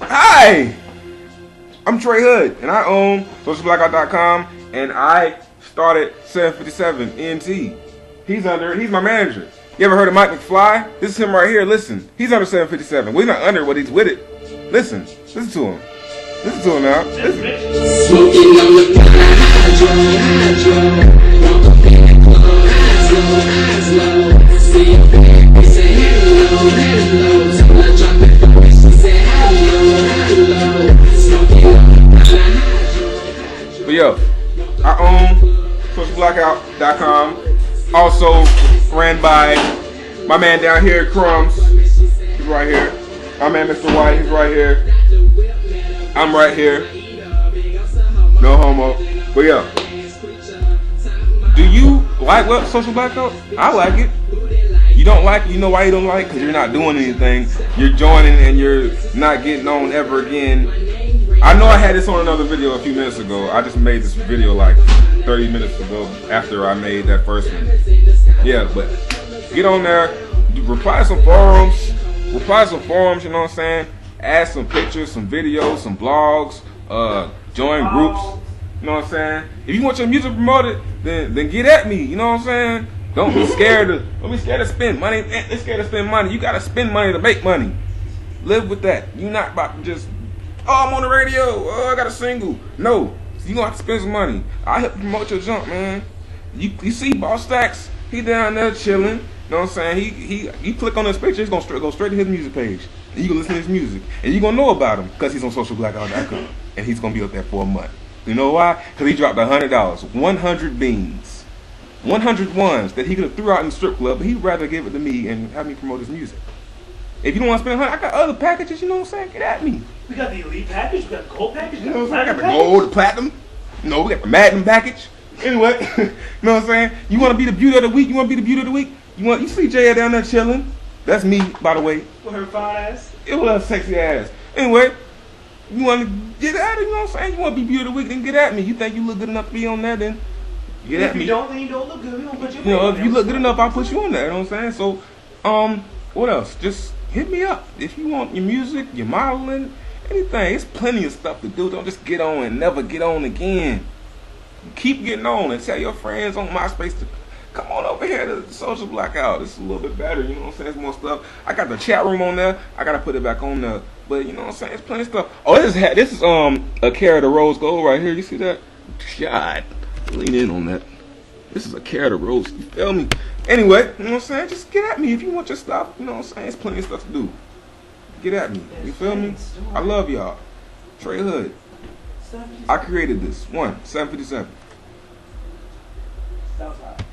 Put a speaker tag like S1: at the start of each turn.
S1: Hi, I'm Trey Hood, and I own socialblackout.com, and I started 757 ENT. He's my manager. You ever heard of Mike McFly? This is him right here. Listen, he's under 757. Well, he's not under, but he's with it. Listen to him. Listen to him now. Listen.
S2: Smoking on the hydro. Walk up in the club, eyes low. See your baby say hello. Till I drop it for me, she say hello. Smoking on the hydro.
S1: But yo, I own socialblackout.com. Also ran by my man down here, Crumbs. He's right here. My man, Mr. White, he's right here. I'm right here. No homo. But yeah. Do you like what Social Blackout? I like it. You don't like it, you know why you don't like it? Because you're not doing anything. You're joining and you're not getting on ever again. I know I had this on another video a few minutes ago. I just made this video like 30 minutes ago after I made that first one. Yeah, but get on there, reply to some forums, you know what I'm saying? Add some pictures, some videos, some blogs, join groups, you know what I'm saying? If you want your music promoted, then get at me, you know what I'm saying? Don't be scared to spend money. They're scared to spend money. You gotta spend money to make money. Live with that. You're not about to just, oh, I'm on the radio, oh, I got a single. No, you gonna have to spend some money. I help promote your junk, man. You see Boss Stacks, he down there chilling. You know what I'm saying? You click on his picture, it's gonna go straight to his music page. And you can listen to his music. And you're gonna know about him because he's on socialblackout.com. And he's gonna be up there for a month. You know why? Because he dropped $100. 100 beans. 100 ones that he could have threw out in the strip club, but he'd rather give it to me and have me promote his music. If you don't want to spend 100, I got other packages, you know what I'm saying? Get at me.
S3: We got the elite package, we got the gold package,
S1: You know what I'm saying? I got the gold, the platinum. No, we got the Madden package. Anyway, you know what I'm saying? You want to be the beauty of the week? You see Jay down there chilling? That's me, by the way.
S3: with her fine ass.
S1: It was a sexy ass. Anyway, you want to get at it, you know what I'm saying? You want to be beauty of the week, then get at me. You think you look good enough to be on there, then get at me.
S3: If you don't, then you don't look good. We don't put you.
S1: You know, if you look good enough, I'll put you on there, you know what I'm saying? So, what else? Just hit me up. If you want your music, your modeling, anything. There's plenty of stuff to do. Don't just get on and never get on again. Keep getting on and tell your friends on MySpace to come on over here to the Social Blackout. It's a little bit better, you know what I'm saying? There's more stuff. I got the chat room on there. I gotta put it back on there. But you know what I'm saying? There's plenty of stuff. Oh, this is a carat of rose gold right here. You see that? God, lean in on that. This is a carat of rose. You feel me? Anyway, you know what I'm saying? Just get at me if you want your stuff. You know what I'm saying? There's plenty of stuff to do. Get at me. You feel me? I love y'all. Trey Hood. I created this. 757.
S3: Southside.